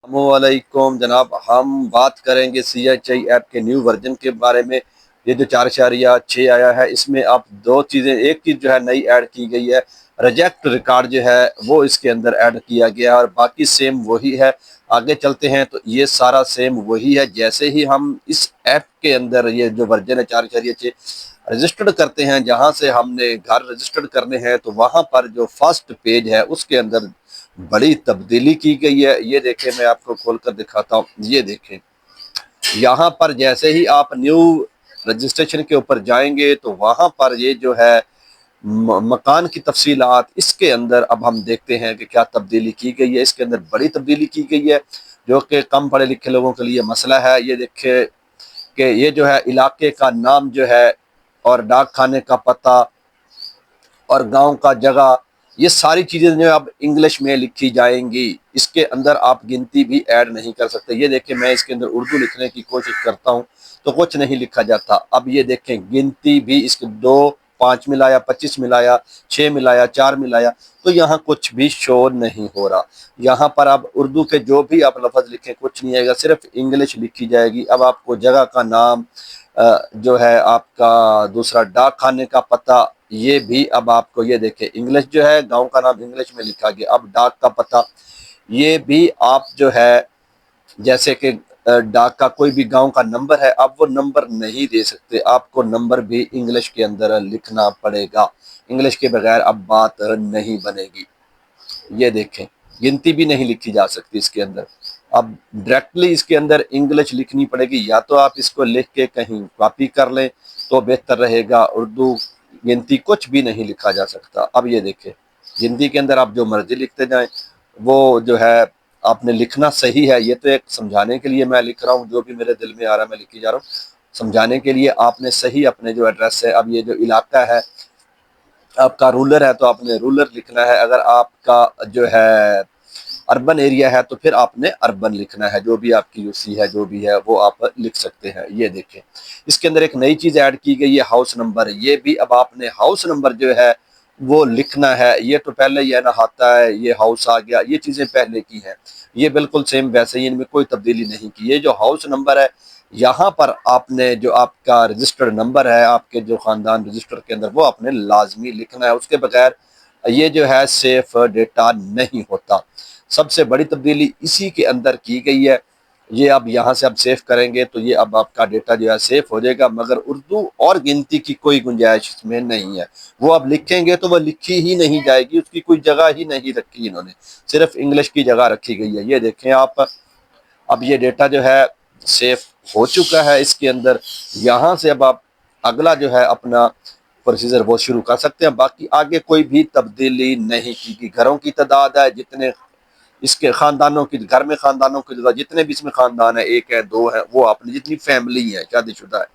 अस्सलामुअलैकुम जनाब, हम बात करेंगे CHI ऐप के न्यू वर्जन के बारे में। ये जो 4.6 आया है, इसमें आप दो चीज़ें, एक चीज़ जो है नई ऐड की गई है। रिजेक्ट रिकॉर्ड जो है वो इसके अंदर ऐड किया गया है और बाकी सेम वही है। आगे चलते हैं तो ये सारा सेम वही है। जैसे ही हम इस ऐप के अंदर ये जो वर्जन है 4.6 रजिस्टर्ड करते हैं, जहाँ से हमने घर रजिस्टर्ड करने हैं, तो वहाँ पर जो फर्स्ट पेज है उसके अंदर बड़ी तब्दीली की गई है। ये देखें, मैं आपको खोलकर दिखाता हूँ। ये देखें, यहाँ पर जैसे ही आप न्यू रजिस्ट्रेशन के ऊपर जाएंगे तो वहाँ पर ये जो है मकान की तफसीलात, इसके अंदर अब हम देखते हैं कि क्या तब्दीली की गई है। इसके अंदर बड़ी तब्दीली की गई है जो कि कम पढ़े लिखे लोगों के लिए मसला है। ये देखे कि ये जो है इलाके का नाम जो है और डाक खाने का पता और गांव का जगह, ये सारी चीज़ें जो अब इंग्लिश में लिखी जाएंगी। इसके अंदर आप गिनती भी ऐड नहीं कर सकते। ये देखिए, मैं इसके अंदर उर्दू लिखने की कोशिश करता हूँ तो कुछ नहीं लिखा जाता। अब ये देखें, गिनती भी इसके 2 5 मिलाया, 25 मिलाया, 6 मिलाया, 4 मिलाया, तो यहाँ कुछ भी शो नहीं हो रहा। यहाँ पर अब उर्दू के जो भी आप लफ्ज़ लिखें कुछ नहीं आएगा, सिर्फ इंग्लिश लिखी जाएगी। अब आपको जगह का नाम, जो है आपका दूसरा डाक खाने का पता, ये भी अब आपको, ये देखें, इंग्लिश जो है, गांव का नाम इंग्लिश में लिखा गया। अब डाक का पता, ये भी आप जो है, जैसे कि डाक का कोई भी गांव का नंबर है, आप वो नंबर नहीं दे सकते। आपको नंबर भी इंग्लिश के अंदर लिखना पड़ेगा। इंग्लिश के बगैर अब बात नहीं बनेगी। ये देखें, गिनती भी नहीं लिखी जा सकती इसके अंदर। अब डायरेक्टली इसके अंदर इंग्लिश लिखनी पड़ेगी, या तो आप इसको लिख के कहीं कॉपी कर लें तो बेहतर रहेगा। उर्दू गिनती कुछ भी नहीं लिखा जा सकता। अब ये देखें, गिनती के अंदर आप जो मर्जी लिखते जाएं, वो जो है आपने लिखना सही है। ये तो एक समझाने के लिए मैं लिख रहा हूँ, जो भी मेरे दिल में आ रहा है मैं लिखी जा रहा हूँ। समझाने के लिए आपने सही अपने जो एड्रेस है, अब ये जो इलाका है आपका रूरल है तो आपने रूरल लिखना है। अगर आपका जो है अर्बन एरिया है तो फिर आपने अर्बन लिखना है। जो भी आपकी यूसी है, जो भी है, वो आप लिख सकते हैं। ये देखें, इसके अंदर एक नई चीज़ ऐड की गई है, हाउस नंबर। ये भी अब आपने हाउस नंबर जो है वो लिखना है। ये तो पहले ये ना आता है, ये हाउस आ गया, ये चीज़ें पहले की हैं। ये बिल्कुल सेम वैसे ही, इनमें कोई तब्दीली नहीं की। ये जो हाउस नंबर है, यहाँ पर आपने जो आपका रजिस्टर्ड नंबर है आपके जो ख़ानदान रजिस्टर के अंदर, वो आपने लाजमी लिखना है। उसके बगैर ये जो है सेफ डेटा नहीं होता। सबसे बड़ी तब्दीली इसी के अंदर की गई है। ये अब यहाँ से अब सेव करेंगे तो ये अब आपका डेटा जो है सेफ हो जाएगा, मगर उर्दू और गिनती की कोई गुंजाइश इसमें नहीं है। वो अब लिखेंगे तो वो लिखी ही नहीं जाएगी, उसकी कोई जगह ही नहीं रखी इन्होंने, सिर्फ इंग्लिश की जगह रखी गई है। ये देखें आप, अब ये डेटा जो है सेफ हो चुका है इसके अंदर। यहाँ से अब आप अगला जो है अपना प्रोसीजर वो शुरू कर सकते हैं। बाकी आगे कोई भी तब्दीली नहीं की। घरों की तादाद है, जितने इसके खानदानों की, घर में खानदानों की जितने भी इसमें खानदान है, 1 है, 2 है, वो अपनी जितनी फैमिली है शादीशुदा है,